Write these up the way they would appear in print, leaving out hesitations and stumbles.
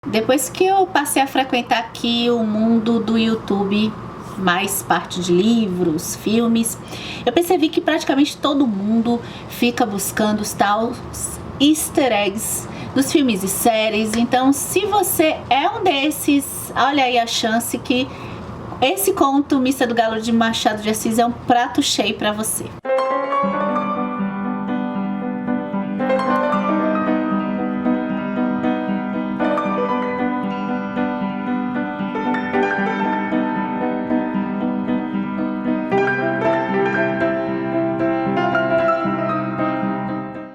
Depois que eu passei a frequentar aqui o mundo do YouTube, mais parte de livros, filmes, eu percebi que praticamente todo mundo fica buscando os tais easter eggs dos filmes e séries. Então, se você é um desses, olha aí a chance que esse conto Missa do Galo de Machado de Assis é um prato cheio para você.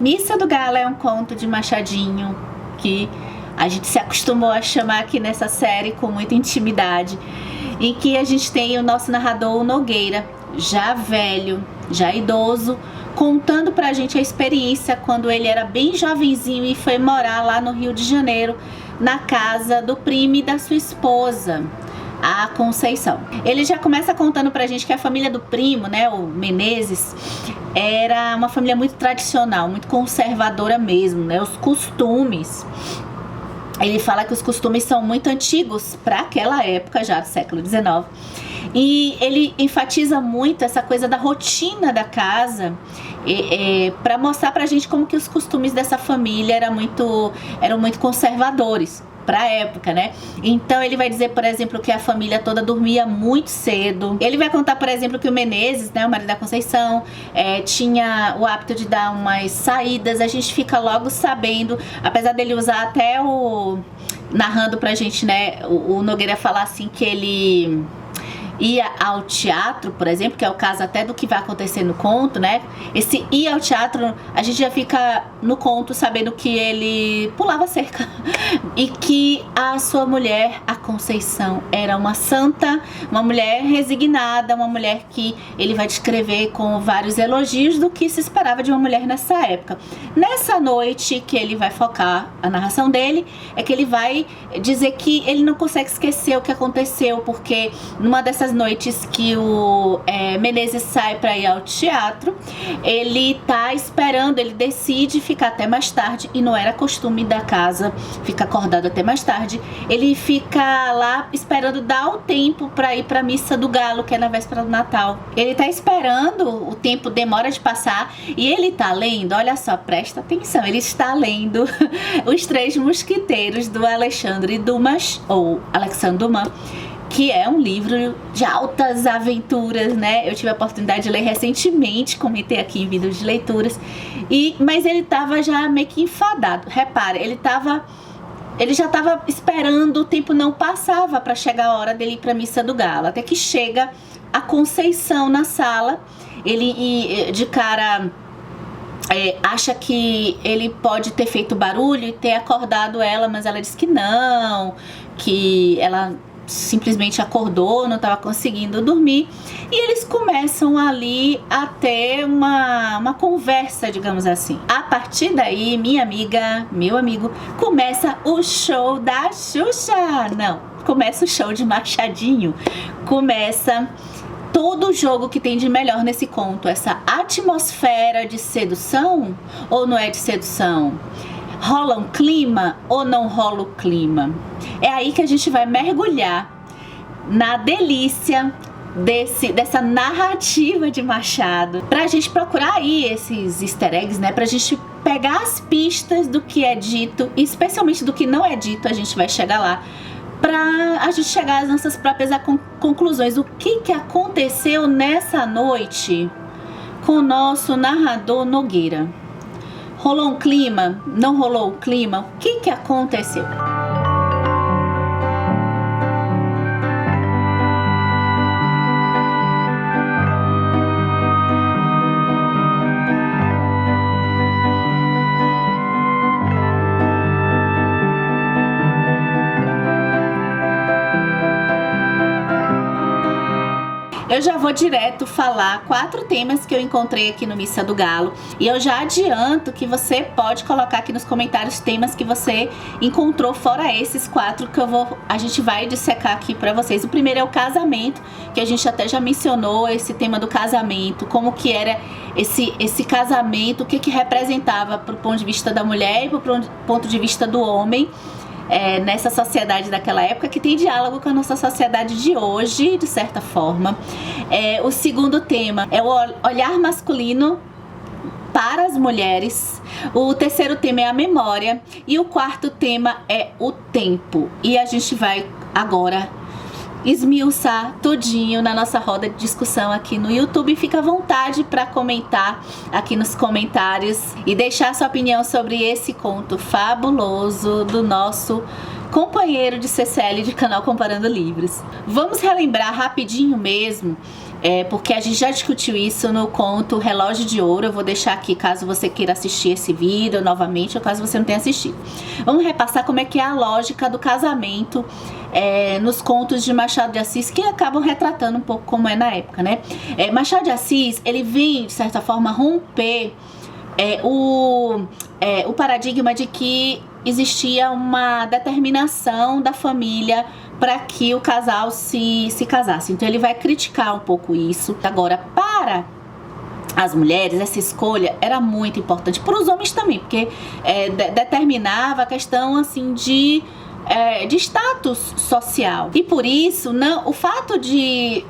Missa do Galo é um conto de Machadinho que a gente se acostumou a chamar aqui nessa série com muita intimidade, em que a gente tem o nosso narrador, o Nogueira, já velho, já idoso, contando pra gente a experiência quando ele era bem jovenzinho e foi morar lá no Rio de Janeiro, na casa do primo da sua esposa, a Conceição. Ele já começa contando pra gente que a família do primo, né, o Menezes, era uma família muito tradicional, muito conservadora mesmo, né, os costumes. Ele fala que os costumes são muito antigos para aquela época, já do século XIX. E ele enfatiza muito essa coisa da rotina da casa, para mostrar pra gente como que os costumes dessa família eram muito conservadores para a época, né? Então ele vai dizer, por exemplo, que a família toda dormia muito cedo. Ele vai contar, por exemplo, que o Menezes, né, o marido da Conceição, tinha o hábito de dar umas saídas. A gente fica logo sabendo, apesar dele usar até narrando pra gente, né, o Nogueira falar assim que ele ia ao teatro, por exemplo, que é o caso até do que vai acontecer no conto, né? Esse ir ao teatro, a gente já fica no conto sabendo que ele pulava cerca e que a sua mulher, a Conceição, era uma santa, uma mulher resignada, uma mulher que ele vai descrever com vários elogios do que se esperava de uma mulher nessa época. Nessa noite que ele vai focar a narração dele, é que ele vai dizer que ele não consegue esquecer o que aconteceu, porque numa dessas noites que o Menezes sai para ir ao teatro, ele tá esperando, ele decide ficar até mais tarde, e não era costume da casa ficar acordado até mais tarde. Ele fica lá esperando dar o tempo para ir para Missa do Galo, que é na véspera do Natal. Ele tá esperando, o tempo demora de passar, e ele tá lendo, olha só, presta atenção, ele está lendo Os Três Mosquiteiros do Alexandre Dumas, ou Alexandre Dumas, que é um livro de altas aventuras, né? Eu tive a oportunidade de ler recentemente, comentei aqui em vídeos de leituras, mas ele tava já meio que enfadado. Repare, ele já tava esperando, o tempo não passava para chegar a hora dele ir para Missa do Galo, até que chega a Conceição na sala. Ele de cara acha que ele pode ter feito barulho e ter acordado ela, mas ela diz que não, que ela simplesmente acordou, não estava conseguindo dormir, e eles começam ali a ter uma conversa, digamos assim. A partir daí, minha amiga, meu amigo, começa o show da Xuxa. Não, começa o show de Machadinho, começa todo o jogo que tem de melhor nesse conto, essa atmosfera de sedução ou não é de sedução? Rola um clima ou não rola o clima? É aí que a gente vai mergulhar na delícia dessa narrativa de Machado, pra gente procurar aí esses easter eggs, né? Pra gente pegar as pistas do que é dito, e especialmente do que não é dito. A gente vai chegar lá pra a gente chegar às nossas próprias conclusões. O que aconteceu nessa noite com o nosso narrador Nogueira? Rolou um clima? Não rolou o clima? O que aconteceu? Eu já vou direto falar 4 temas que eu encontrei aqui no Missa do Galo, e eu já adianto que você pode colocar aqui nos comentários temas que você encontrou fora esses 4 que a gente vai dissecar aqui pra vocês. O primeiro é o casamento, que a gente até já mencionou esse tema do casamento, como que era esse casamento, o que representava pro ponto de vista da mulher e pro ponto de vista do homem. nessa sociedade daquela época, que tem diálogo com a nossa sociedade de hoje, de certa forma. O segundo tema é o olhar masculino para as mulheres. O terceiro tema é a memória. E o quarto tema é o tempo. E a gente vai agora esmiuçar tudinho na nossa roda de discussão aqui no YouTube. Fica à vontade para comentar aqui nos comentários e deixar sua opinião sobre esse conto fabuloso do nosso companheiro de CCL de canal Comparando Livros. Vamos relembrar rapidinho mesmo, porque a gente já discutiu isso no conto Relógio de Ouro. Eu vou deixar aqui caso você queira assistir esse vídeo novamente ou caso você não tenha assistido. Vamos repassar como é que é a lógica do casamento nos contos de Machado de Assis, que acabam retratando um pouco como é na época, né? Machado de Assis, ele vem, de certa forma, romper o paradigma de que existia uma determinação da família para que o casal se casasse. Então ele vai criticar um pouco isso. Agora, para as mulheres, essa escolha era muito importante. Para os homens também, porque determinava a questão assim de status social. E por isso, o fato de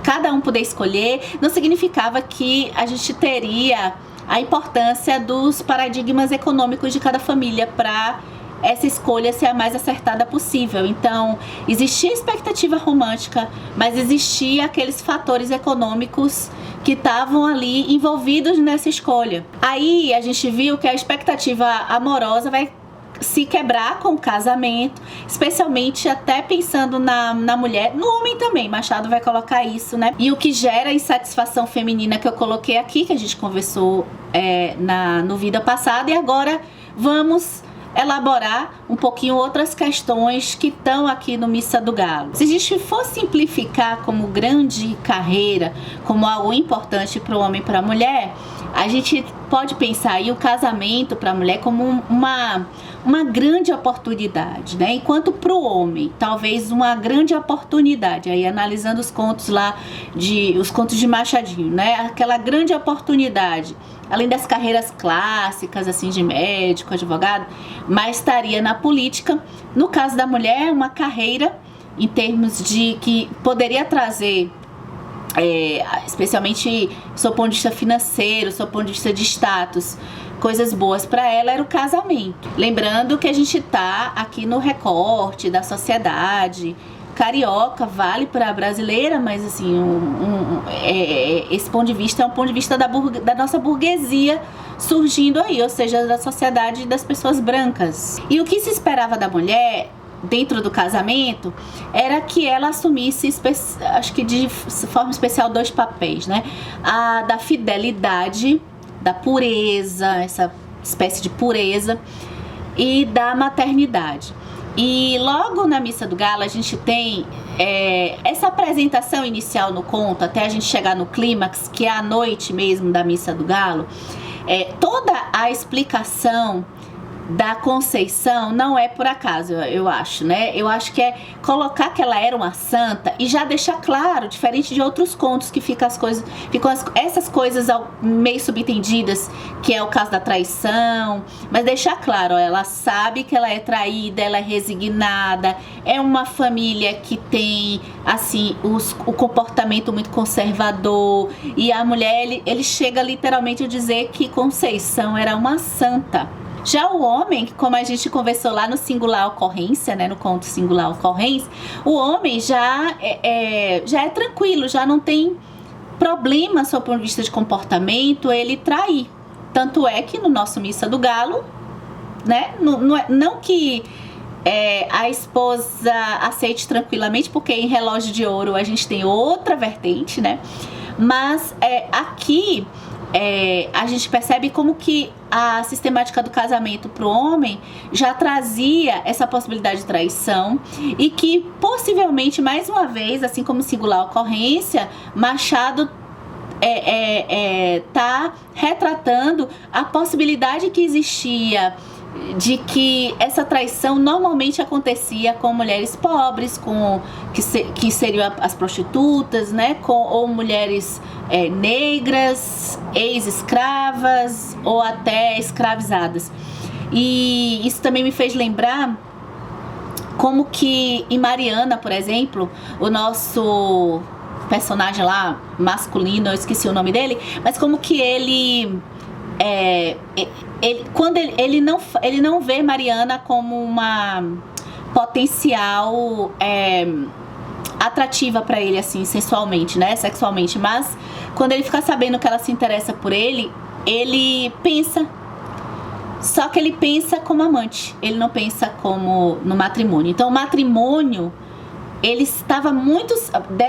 cada um poder escolher não significava que a gente teria a importância dos paradigmas econômicos de cada família para essa escolha ser a mais acertada possível. Então, existia expectativa romântica, mas existia aqueles fatores econômicos que estavam ali envolvidos nessa escolha. Aí a gente viu que a expectativa amorosa vai se quebrar com o casamento, especialmente até pensando na mulher, no homem também. Machado vai colocar isso, né? E o que gera insatisfação feminina, que eu coloquei aqui, que a gente conversou no vídeo passado, e agora vamos elaborar um pouquinho outras questões que estão aqui no Missa do Galo. Se a gente for simplificar como grande carreira, como algo importante para o homem e para a mulher, a gente pode pensar aí o casamento para a mulher como uma grande oportunidade, né? Enquanto para o homem, talvez uma grande oportunidade, aí analisando os contos lá, os contos de Machadinho, né? Aquela grande oportunidade, além das carreiras clássicas, assim, de médico, advogado, mas estaria na política. No caso da mulher, uma carreira em termos de que poderia trazer, especialmente do seu ponto de vista financeiro, do seu ponto de vista de status, coisas boas para ela, era o casamento. Lembrando que a gente tá aqui no recorte da sociedade carioca, vale para a brasileira, mas assim, esse ponto de vista é um ponto de vista da nossa burguesia surgindo aí, ou seja, da sociedade das pessoas brancas. E o que se esperava da mulher dentro do casamento era que ela assumisse, acho que de forma especial, 2 papéis, né? A da fidelidade, da pureza, essa espécie de pureza, e da maternidade. E logo na Missa do Galo a gente tem essa apresentação inicial no conto, até a gente chegar no clímax, que é a noite mesmo da Missa do Galo. Toda a explicação da Conceição não é por acaso, eu acho, né? Eu acho que é colocar que ela era uma santa e já deixar claro, diferente de outros contos que ficam essas coisas meio subentendidas, que é o caso da traição, mas deixar claro, ela sabe que ela é traída, ela é resignada, é uma família que tem, assim, o comportamento muito conservador, e a mulher, ele chega literalmente a dizer que Conceição era uma santa. Já o homem, como a gente conversou lá no Singular Ocorrência, né, no conto Singular Ocorrência, o homem já é tranquilo, já não tem problema, sob o ponto de vista de comportamento, ele trair. Tanto é que no nosso Missa do Galo, né, não que a esposa aceite tranquilamente, porque em Relógio de Ouro a gente tem outra vertente, né, mas aqui a gente percebe como que a sistemática do casamento para o homem já trazia essa possibilidade de traição, e que possivelmente, mais uma vez, assim como Singular Ocorrência, Machado tá retratando a possibilidade que existia de que essa traição normalmente acontecia com mulheres pobres, que seriam as prostitutas, né, ou mulheres negras, ex-escravas ou até escravizadas. E isso também me fez lembrar como que em Mariana, por exemplo, o nosso personagem lá, masculino, eu esqueci o nome dele, mas como que quando ele não vê Mariana como uma potencial atrativa pra ele, assim, sensualmente, né, sexualmente, mas quando ele fica sabendo que ela se interessa por ele, ele pensa, só que ele pensa como amante, ele não pensa como no matrimônio. Então o matrimônio, ele estava muito,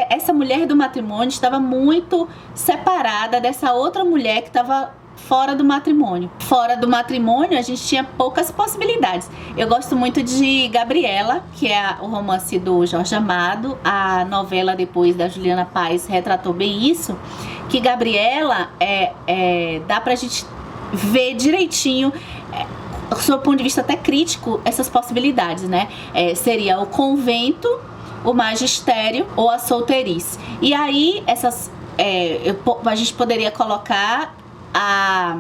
essa mulher do matrimônio estava muito separada dessa outra mulher que estava fora do matrimônio. Fora do matrimônio a gente tinha poucas possibilidades. Eu gosto muito de Gabriela, que é o romance do Jorge Amado. A novela depois da Juliana Paz retratou bem isso, que Gabriela dá pra gente ver direitinho, do seu ponto de vista até crítico, essas possibilidades, né? Seria o convento, o magistério ou a solteirice. E aí a gente poderia colocar a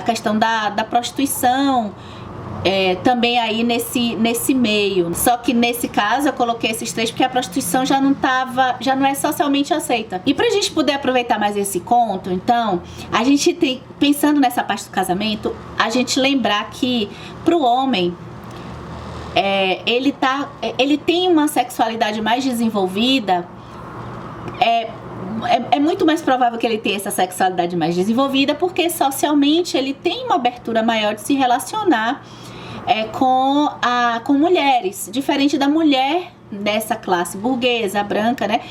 questão da prostituição também aí nesse meio. Só que nesse caso eu coloquei esses três porque a prostituição já não é socialmente aceita. E pra gente poder aproveitar mais esse conto, então, a gente tem, pensando nessa parte do casamento, a gente lembrar que pro homem ele tem uma sexualidade mais desenvolvida. É muito mais provável que ele tenha essa sexualidade mais desenvolvida porque socialmente ele tem uma abertura maior de se relacionar com mulheres, diferente da mulher dessa classe burguesa, branca, né?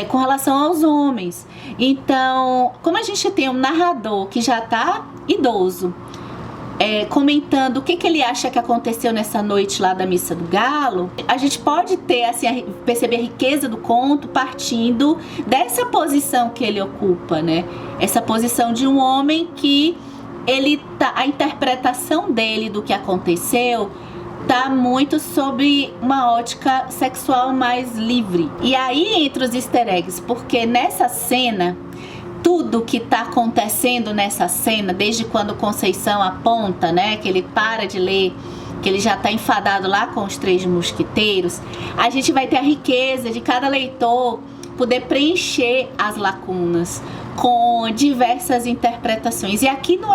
Com relação aos homens. Então, como a gente tem um narrador que já tá idoso, comentando o que ele acha que aconteceu nessa noite lá da Missa do Galo, a gente pode ter, assim, perceber a riqueza do conto partindo dessa posição que ele ocupa, né? Essa posição de um homem que a interpretação dele do que aconteceu tá muito sob uma ótica sexual mais livre. E aí entra os easter eggs, porque nessa cena, tudo que tá acontecendo nessa cena, desde quando Conceição aponta, né, que ele para de ler, que ele já tá enfadado lá com os três mosquiteiros, a gente vai ter a riqueza de cada leitor poder preencher as lacunas com diversas interpretações. E aqui não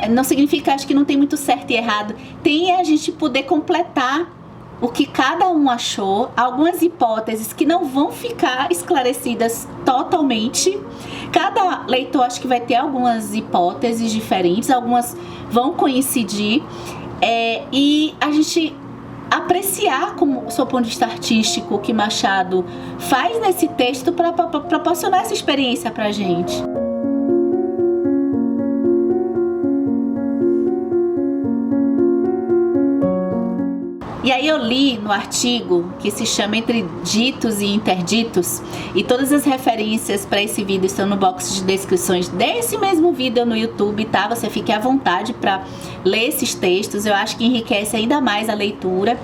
não significa, acho que não tem muito certo e errado, tem a gente poder completar o que cada um achou, algumas hipóteses que não vão ficar esclarecidas totalmente. Cada leitor acho que vai ter algumas hipóteses diferentes, algumas vão coincidir, e a gente apreciar como o seu ponto de vista artístico, o que Machado faz nesse texto para proporcionar essa experiência pra gente. E aí eu li no artigo que se chama Entre Ditos e Interditos, e todas as referências para esse vídeo estão no box de descrições desse mesmo vídeo no YouTube, tá? Você fique à vontade para ler esses textos, eu acho que enriquece ainda mais a leitura.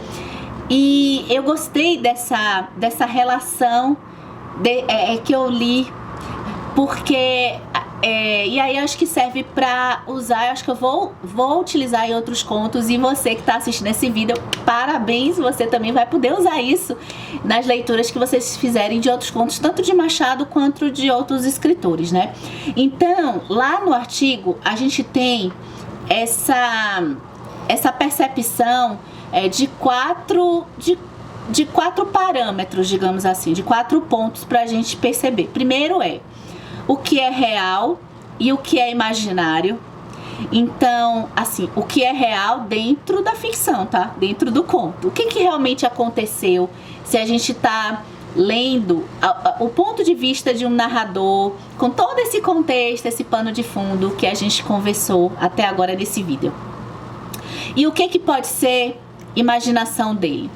E eu gostei dessa relação que eu li, porque e aí eu acho que serve pra usar, eu acho que eu vou utilizar em outros contos, e você que tá assistindo esse vídeo, parabéns, você também vai poder usar isso nas leituras que vocês fizerem de outros contos, tanto de Machado quanto de outros escritores, né? Então, lá no artigo, a gente tem essa percepção de quatro parâmetros, digamos assim, de 4 pontos pra gente perceber. Primeiro o que é real e o que é imaginário. Então, assim, o que é real dentro da ficção, tá? Dentro do conto. O que realmente aconteceu? Se a gente tá lendo o ponto de vista de um narrador, com todo esse contexto, esse pano de fundo que a gente conversou até agora nesse vídeo. E o que pode ser imaginação dele?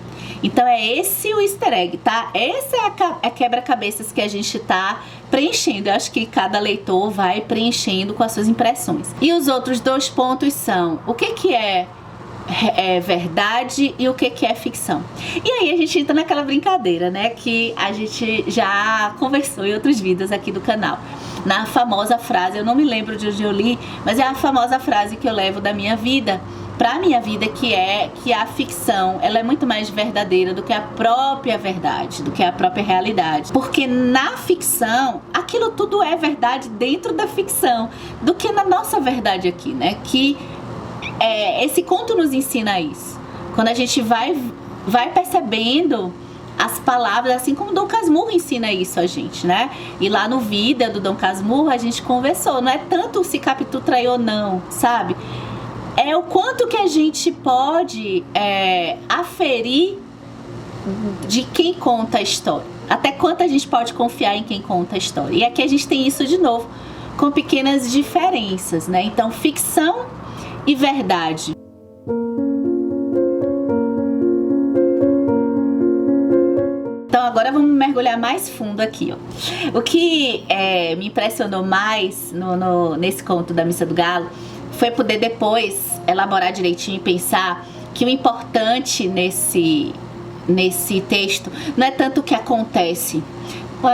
Então é esse o easter egg, tá? Essa é a quebra-cabeças que a gente tá preenchendo. Eu acho que cada leitor vai preenchendo com as suas impressões. E os outros 2 pontos são o que é verdade e o que é ficção. E aí a gente entra naquela brincadeira, né, que a gente já conversou em outros vídeos aqui do canal. Na famosa frase, eu não me lembro de onde eu li, mas é a famosa frase que eu levo da minha vida, para minha vida, que a ficção, ela é muito mais verdadeira do que a própria verdade, do que a própria realidade. Porque na ficção, aquilo tudo é verdade dentro da ficção, do que na nossa verdade aqui, né? Que esse conto nos ensina isso. Quando a gente vai percebendo as palavras, assim como Dom Casmurro ensina isso a gente, né? E lá no Vida do Dom Casmurro a gente conversou, não é tanto se Capitu traiu ou não, sabe? É o quanto que a gente pode aferir de quem conta a história. Até quanto a gente pode confiar em quem conta a história. E aqui a gente tem isso de novo, com pequenas diferenças, né? Então, ficção e verdade. Então agora vamos mergulhar mais fundo aqui, ó. O que me impressionou mais nesse conto da Missa do Galo foi poder depois elaborar direitinho e pensar que o importante nesse texto não é tanto o que acontece,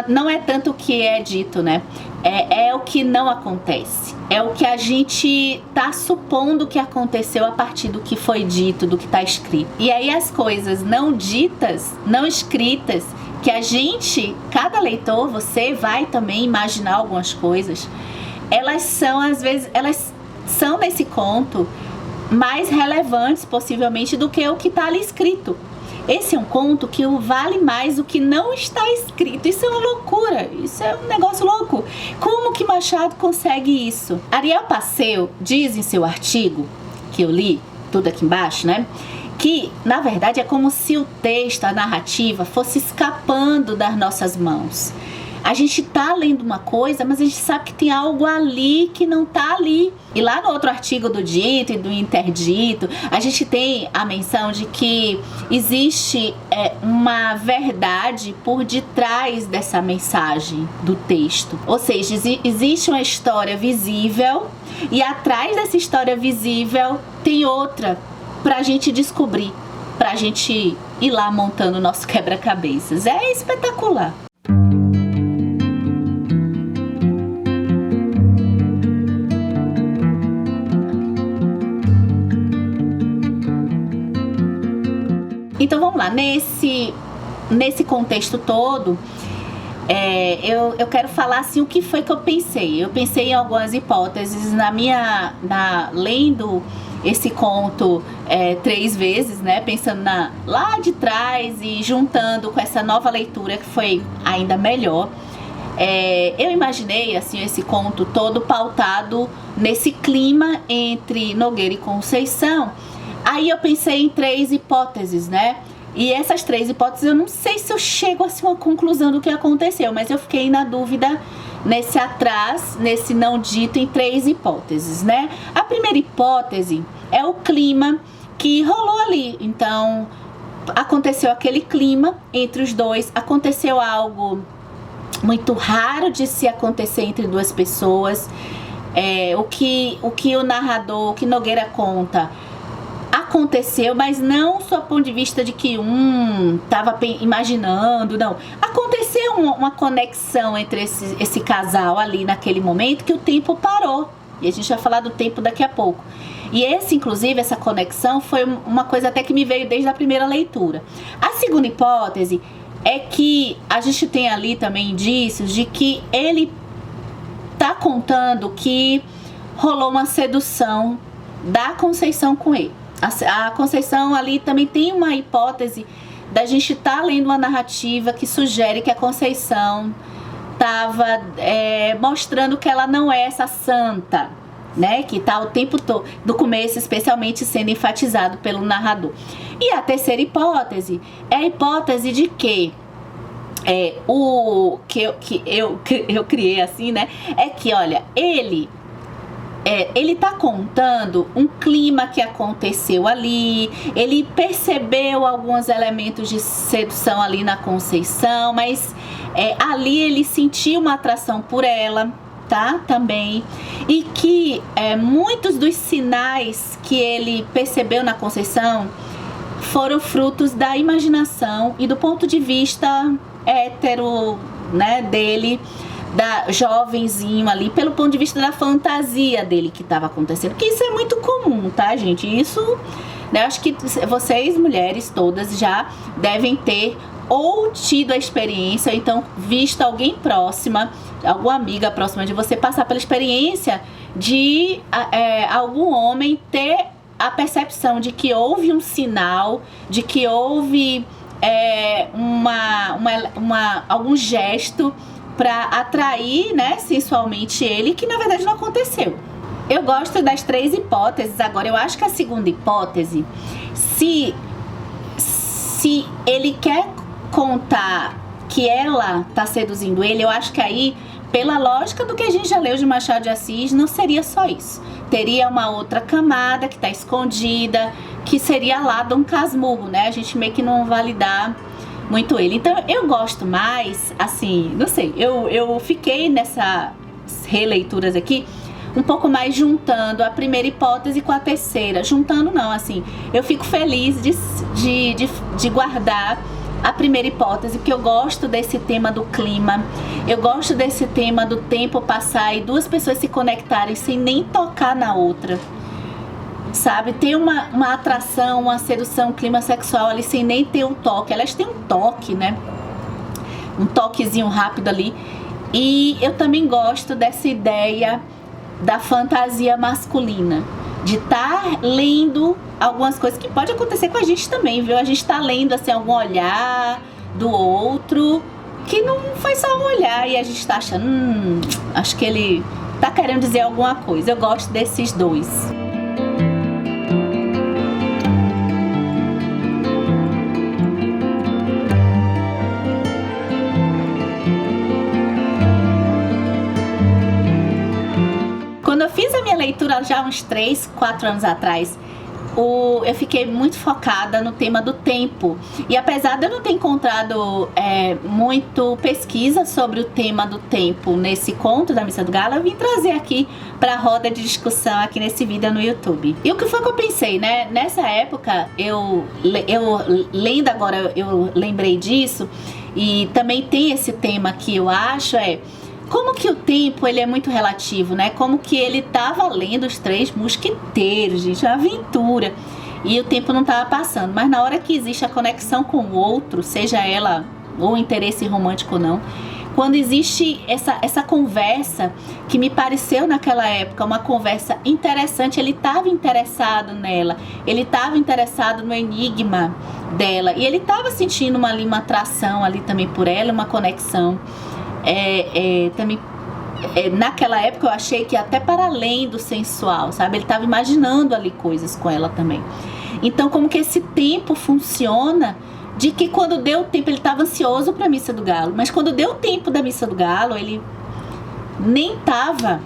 não é tanto o que é dito, né? É o que não acontece. É o que a gente tá supondo que aconteceu a partir do que foi dito, do que tá escrito. E aí as coisas não ditas, não escritas, que a gente, cada leitor, você vai também imaginar algumas coisas, elas são, às vezes, elas são nesse conto mais relevantes, possivelmente, do que o que tá ali escrito. Esse é um conto que vale mais o que não está escrito. Isso é uma loucura, isso é um negócio louco. Como que Machado consegue isso? Ariel Passeu diz em seu artigo, que eu li, tudo aqui embaixo, né? Que, na verdade, é como se o texto, a narrativa, fosse escapando das nossas mãos. A gente tá lendo uma coisa, mas a gente sabe que tem algo ali que não tá ali. E lá no outro artigo do dito e do interdito, a gente tem a menção de que existe uma verdade por detrás dessa mensagem do texto. Ou seja, existe uma história visível e atrás dessa história visível tem outra pra gente descobrir, pra gente ir lá montando o nosso quebra-cabeças. É espetacular. Então vamos lá, nesse contexto todo, eu quero falar assim o que foi que eu pensei. Eu pensei em algumas hipóteses lendo esse conto 3 vezes, né? Pensando lá de trás e juntando com essa nova leitura que foi ainda melhor. Eu imaginei assim esse conto todo pautado nesse clima entre Nogueira e Conceição. Aí eu pensei em 3 hipóteses, né? E essas 3 hipóteses eu não sei se eu chego assim a uma conclusão do que aconteceu, mas eu fiquei na dúvida nesse não dito em 3 hipóteses, né? A primeira hipótese é o clima que rolou ali. Então, aconteceu aquele clima entre os dois, aconteceu algo muito raro de se acontecer entre 2 pessoas. O que o narrador, o que Nogueira conta, aconteceu, mas não só do ponto de vista de que estava imaginando, não. Aconteceu uma conexão entre esse casal ali naquele momento que o tempo parou. E a gente vai falar do tempo daqui a pouco. E inclusive, essa conexão foi uma coisa até que me veio desde a primeira leitura. A segunda hipótese é que a gente tem ali também indícios de que ele tá contando que rolou uma sedução da Conceição com ele. A Conceição ali também tem uma hipótese da gente estar lendo uma narrativa que sugere que a Conceição estava mostrando que ela não é essa santa, né? Que está o tempo todo, do começo especialmente, sendo enfatizado pelo narrador. E a terceira hipótese é a hipótese de que eu criei assim, né? É que, olha, ele tá contando um clima que aconteceu ali, ele percebeu alguns elementos de sedução ali na Conceição, mas ali ele sentiu uma atração por ela, tá? Também. E que muitos dos sinais que ele percebeu na Conceição foram frutos da imaginação e do ponto de vista hétero, né, dele, da jovenzinho ali, pelo ponto de vista da fantasia dele que estava acontecendo, que isso é muito comum, tá, gente? Isso, né, acho que vocês, mulheres todas, já devem ter ou tido a experiência, ou então visto alguém próxima, alguma amiga próxima de você passar pela experiência de algum homem ter a percepção de que houve um sinal, de que houve algum gesto para atrair, né, sensualmente ele, que na verdade não aconteceu. Eu gosto das 3 hipóteses. Agora, eu acho que a segunda hipótese, se ele quer contar que ela tá seduzindo ele, eu acho que aí, pela lógica do que a gente já leu de Machado de Assis, não seria só isso. Teria uma outra camada que tá escondida, que seria lá Dom Casmurro, né? A gente meio que não validar muito ele. Então eu gosto mais, assim, não sei, eu fiquei nessas releituras aqui um pouco mais juntando a primeira hipótese com a terceira. Juntando não, assim, eu fico feliz de guardar a primeira hipótese, porque eu gosto desse tema do clima, eu gosto desse tema do tempo passar e 2 pessoas se conectarem sem nem tocar na outra, sabe? Tem uma atração, uma sedução, um clima sexual ali sem nem ter um toque. Elas têm um toque, né? Um toquezinho rápido ali. E eu também gosto dessa ideia da fantasia masculina, de estar lendo algumas coisas que pode acontecer com a gente também, viu? A gente tá lendo assim algum olhar do outro que não foi só um olhar e a gente tá achando, acho que ele tá querendo dizer alguma coisa. Eu gosto desses 2. Quando eu fiz a minha leitura já uns 3, 4 anos atrás, eu fiquei muito focada no tema do tempo. E apesar de eu não ter encontrado muito pesquisa sobre o tema do tempo nesse conto da Missa do Galo, eu vim trazer aqui para a roda de discussão aqui nesse vídeo no YouTube. E o que foi que eu pensei, né? Nessa época, eu lendo agora, eu lembrei disso. E também tem esse tema que eu acho como que o tempo ele é muito relativo, né? Como que ele tava lendo Os Três Mosqueteiros, gente, uma aventura. E o tempo não tava passando. Mas na hora que existe a conexão com o outro, seja ela ou interesse romântico ou não, quando existe essa conversa que me pareceu naquela época uma conversa interessante, ele estava interessado nela, ele estava interessado no enigma dela e ele estava sentindo uma atração ali também por ela, uma conexão. Também naquela época eu achei que até para além do sensual, sabe? Ele estava imaginando ali coisas com ela também. Então como que esse tempo funciona, de que quando deu tempo, ele estava ansioso para a Missa do Galo, mas quando deu tempo da Missa do Galo, ele nem estava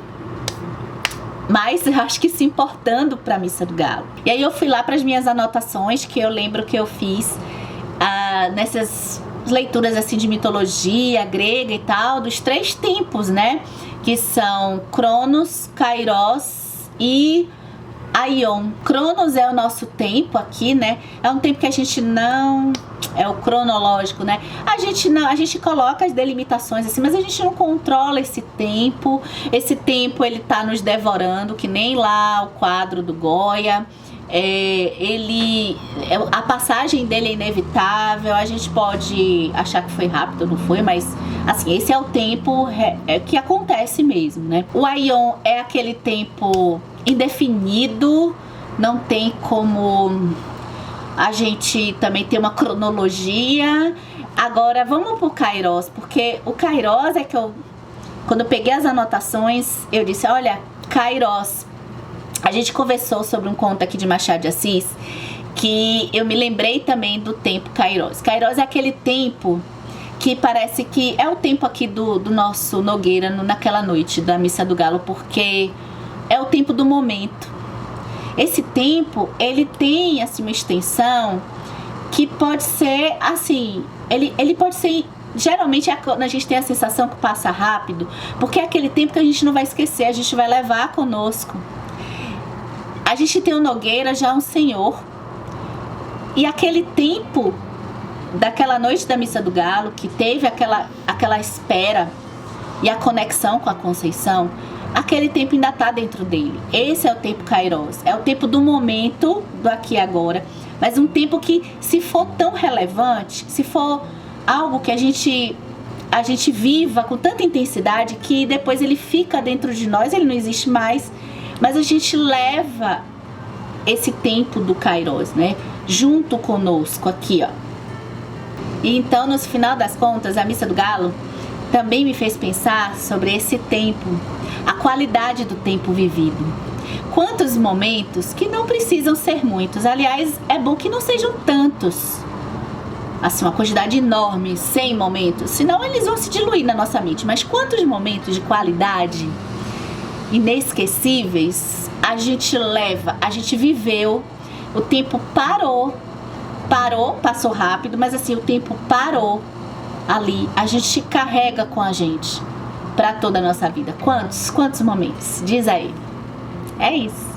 mais, eu acho que se importando para a Missa do Galo. E aí eu fui lá para as minhas anotações, que eu lembro que eu fiz nessas leituras assim de mitologia grega e tal, dos 3 tempos, né? Que são Cronos, Kairos e Aion. Cronos é o nosso tempo aqui, né? É um tempo que a gente não... É o cronológico, né? A gente coloca as delimitações assim, mas a gente não controla esse tempo. Esse tempo ele tá nos devorando, que nem lá o quadro do Goya. A passagem dele é inevitável. A gente pode achar que foi rápido, não foi, mas assim, esse é o tempo que acontece mesmo, né? O Aion é aquele tempo indefinido, não tem como a gente também ter uma cronologia. Agora vamos pro Kairos, porque o Kairos é que quando eu peguei as anotações, eu disse, olha, Kairos. A gente conversou sobre um conto aqui de Machado de Assis, que eu me lembrei também do tempo Kairos. Kairos é aquele tempo que parece que é o tempo aqui do nosso Nogueira naquela noite da Missa do Galo, porque é o tempo do momento. Esse tempo, ele tem assim, uma extensão que pode ser assim, ele pode ser... Geralmente a gente tem a sensação que passa rápido, porque é aquele tempo que a gente não vai esquecer, a gente vai levar conosco. A gente tem o Nogueira já um senhor, e aquele tempo daquela noite da Missa do Galo, que teve aquela espera, e a conexão com a Conceição, aquele tempo ainda está dentro dele. Esse é o tempo Kairos, é o tempo do momento, do aqui e agora, mas um tempo que, se for tão relevante, se for algo que a gente viva com tanta intensidade, que depois ele fica dentro de nós, ele não existe mais, mas a gente leva esse tempo do Kairos, né, junto conosco aqui, ó. E então, no final das contas, a Missa do Galo também me fez pensar sobre esse tempo, a qualidade do tempo vivido. Quantos momentos que não precisam ser muitos, aliás, é bom que não sejam tantos, assim, uma quantidade enorme, 100 momentos, senão eles vão se diluir na nossa mente. Mas quantos momentos de qualidade, inesquecíveis, a gente leva, a gente viveu, o tempo parou, passou rápido, mas assim, o tempo parou ali, a gente carrega com a gente para toda a nossa vida. Quantos momentos? Diz aí. É isso.